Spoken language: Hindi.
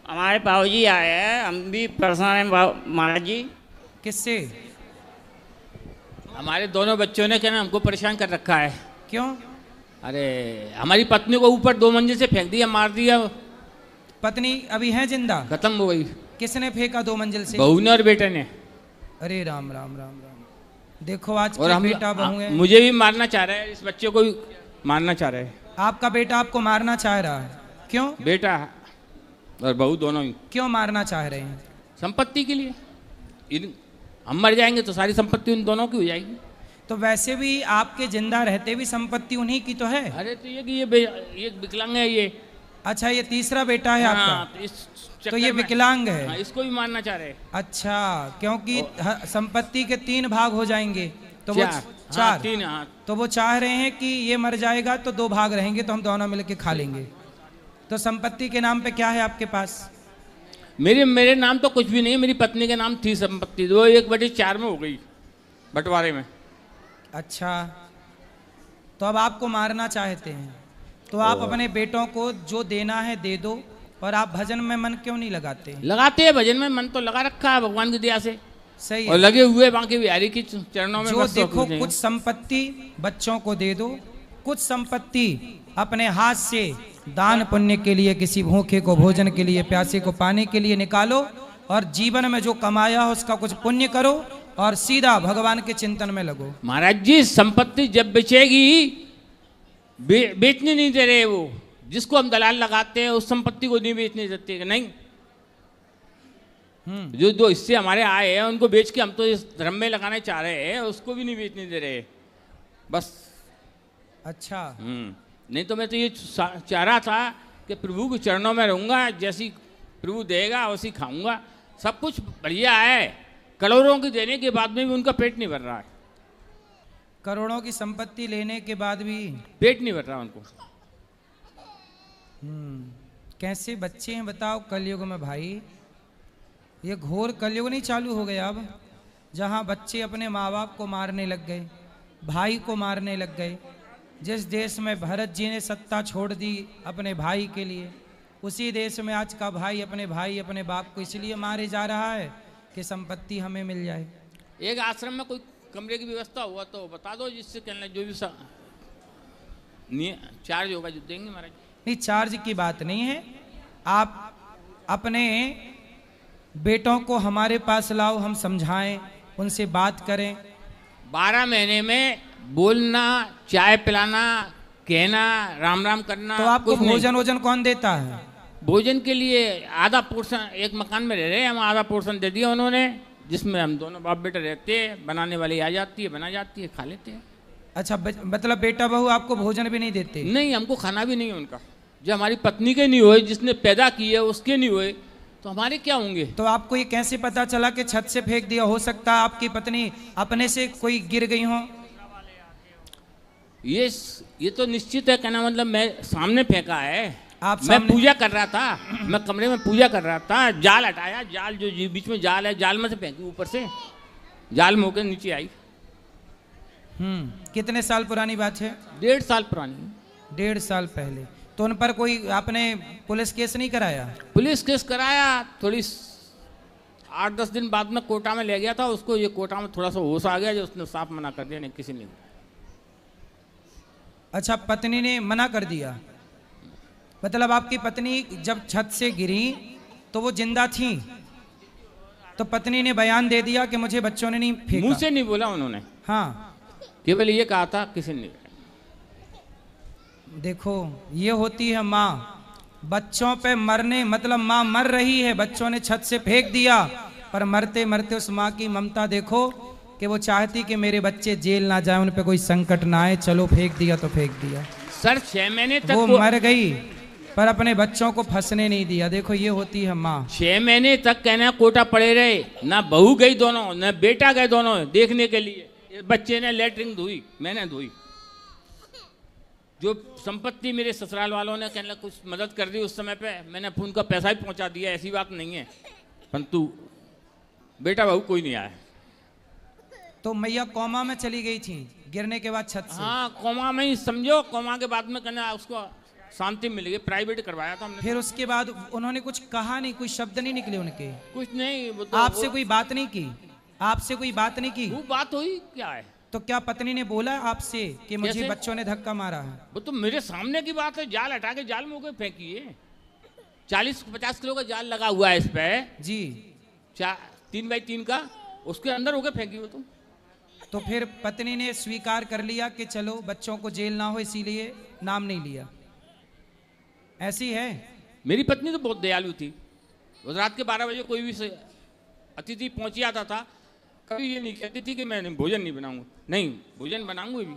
हमारे बाबूजी आए हैं, हम भी परेशान हैं महाराज जी। किससे? हमारे दोनों बच्चों ने क्या ना हमको परेशान कर रखा है। क्यों? अरे हमारी पत्नी को ऊपर 2 मंजिल से फेंक दिया, मार दिया, पत्नी अभी है जिंदा? खत्म हो गई। किसने फेंका 2 मंजिल से? बहू ने और बेटे ने। अरे राम राम राम राम। देखो आज और के हम बेटा बहू है। मुझे भी मारना चाह रहे हैं, इस बच्चे को भी मारना चाह रहे हैं। आपका बेटा आपको मारना चाह रहा है? क्यों? बेटा और बहू दोनों ही। क्यों मारना चाह रहे हैं? संपत्ति के लिए। हम मर जाएंगे तो सारी संपत्ति उन दोनों की हो जाएगी। तो वैसे भी आपके जिंदा रहते भी संपत्ति उन्हीं की तो है। अरे तो ये विकलांग है ये। अच्छा, ये तीसरा बेटा है हाँ, आपका? तो इस तो ये चक्कर में- विकलांग है। हाँ, इसको भी मारना चाह रहे हैं। अच्छा, क्योंकि संपत्ति के 3 भाग हो जाएंगे तो वो हाँ, 4। 3। हाँ, तो वो चाह रहे हैं कि ये मर जाएगा तो 2 भाग रहेंगे तो हम दोनों मिलके खा लेंगे। तो संपत्ति के नाम पे क्या है आपके पास? मेरे नाम तो कुछ भी नहीं है। मेरी पत्नी के नाम थी संपत्ति, वो 1/4 में हो गई बंटवारे में। अच्छा, तो अब आपको मारना चाहते हैं तो आप अपने बेटों को जो देना है दे दो। और आप भजन में मन क्यों नहीं लगाते? लगाते हैं भजन में मन, तो लगा रखा है भगवान की दया से। सही और है। लगे हुए बांके बिहारी की चरणों में। जो बस देखो, नहीं। कुछ संपत्ति बच्चों को दे दो, कुछ संपत्ति अपने हाथ से दान पुण्य के लिए, किसी भूखे को भोजन के लिए, प्यासे को पानी के लिए निकालो। और जीवन में जो कमाया हो उसका कुछ पुण्य करो और सीधा भगवान के चिंतन में लगो। महाराज जी, संपत्ति जब बेचेगी, बेचने नहीं दे रहे वो। जिसको हम दलाल लगाते हैं उस संपत्ति को नहीं बेचने देते। नहीं, जो 2 हिस्से हमारे आए हैं उनको बेच के हम तो इस धर्म में लगाने चाह रहे हैं, उसको भी नहीं बेचने दे रहे बस। अच्छा, नहीं तो मैं तो ये चाह रहा था कि प्रभु के चरणों में रहूंगा, जैसी प्रभु देगा वैसी खाऊंगा। सब कुछ बढ़िया है, करोड़ों की देने के बाद में भी उनका पेट नहीं भर रहा है। करोड़ों की संपत्ति लेने के बाद भी पेट नहीं भर रहा उनको। कैसे बच्चे हैं बताओ कलयुग में भाई। ये घोर कलयुग नहीं चालू हो गया अब, जहां बच्चे अपने माँ बाप को मारने लग गए, भाई को मारने लग गए। जिस देश में भरत जी ने सत्ता छोड़ दी अपने भाई के लिए, उसी देश में आज का भाई अपने बाप को इसलिए मारे जा रहा है कि संपत्ति हमें मिल जाए। एक आश्रम में कोई कमरे की व्यवस्था हुआ तो बता दो, जिससे कहना जो भी चार्ज होगा जो देंगे महाराज। नहीं, चार्ज की बात नहीं है। आप अपने बेटों को हमारे पास लाओ, हम समझाएं, उनसे बात करें। 12 महीने में बोलना, चाय पिलाना, कहना, राम राम करना। तो आपको भोजन वोजन कौन देता है? भोजन के लिए आधा पोर्शन, एक मकान में रह रहे हैं हम, आधा पोर्शन दे दिया उन्होंने, जिसमें हम दोनों बाप बेटा रहते हैं। बनाने वाली आ जाती है, बना जाती है, खा लेते हैं। अच्छा, मतलब बेटा बहू आपको भोजन भी नहीं देते? नहीं, हमको खाना भी नहीं है उनका। जो हमारी पत्नी के नहीं हुए, जिसने पैदा किए उसके नहीं हुए, तो हमारे क्या होंगे? तो आपको ये कैसे पता चला कि छत से फेंक दिया? हो सकता है आपकी पत्नी अपने से कोई गिर गई हो। ये तो निश्चित है, कहना मतलब मैं सामने फेंका है। मैं पूजा कर रहा था, मैं कमरे में पूजा कर रहा था, जाल हटाया, जाल जो बीच में जाल है, जाल में से फेंकी ऊपर से, जाल में होकर नीचे आई। कितने साल पुरानी बात है? 1.5 साल पुरानी। 1.5 साल पहले। तो उन पर कोई आपने पुलिस केस नहीं कराया? पुलिस केस कराया, थोड़ी 8-10 दिन बाद में कोटा में ले गया था उसको। ये कोटा में थोड़ा सा होश आ गया, जो उसने साफ मना कर दिया, नहीं किसी ने। अच्छा, पत्नी ने मना कर दिया? मतलब आपकी पत्नी जब छत से गिरी तो वो जिंदा थी, तो पत्नी ने बयान दे दिया कि मुझे बच्चों ने नहीं फेंका? मुंह से नहीं बोला उन्होंने। हाँ, केवल ये कहा था, किसी ने। देखो, ये होती है माँ। बच्चों पे मरने मतलब माँ मर रही है, बच्चों ने छत से फेंक दिया, पर मरते मरते उस माँ की ममता देखो कि वो चाहती कि मेरे बच्चे जेल ना जाए, उन पे कोई संकट ना आए। चलो फेंक दिया तो फेंक दिया। सर 6 महीने तक वो मर गई पर अपने बच्चों को फंसने नहीं दिया। देखो, ये होती है माँ। 6 महीने तक कहना कोटा पड़े रहे, ना बहू गई दोनों, ना बेटा गए दोनों देखने के लिए। बच्चे ने लेटरिन धोई, मैंने धोई। जो संपत्ति मेरे ससुराल वालों ने कहना कुछ मदद कर दी उस समय पे, मैंने फोन का पैसा भी पहुंचा दिया, ऐसी बात नहीं है। परंतु बेटा बहू कोई नहीं आया। तो मैया कोमा में चली गई थी गिरने के बाद छत से? हाँ, कोमा में ही समझो। कोमा के बाद में कहना उसको शांति मिल गई, प्राइवेट करवाया था हमने। फिर उसके बाद उन्होंने कुछ कहा नहीं, कोई शब्द नहीं निकले उनके? कुछ नहीं, वो तो आपसे कोई बात नहीं की? आपसे कोई बात नहीं की? वो बात हुई क्या है? तो क्या पत्नी ने बोला आपसे कि मुझे कैसे? बच्चों ने धक्का मारा है? वो तो मेरे सामने की बात है, जाल हटा के जाल में होकर फेंकी है। 40-50 किलो का जाल लगा हुआ है इस पे जी। 3x3 का, उसके अंदर होकर फेंकी हो तुम। तो फिर पत्नी ने स्वीकार कर लिया कि चलो बच्चों को जेल ना हो, इसीलिए नाम नहीं लिया, ऐसी है? मेरी पत्नी तो बहुत दयालु थी। वो रात के 12 बजे कोई भी अतिथि पहुंच जाता था, कभी ये नहीं कहती थी कि मैं भोजन नहीं बनाऊंगा, नहीं भोजन बनाऊंगा भी।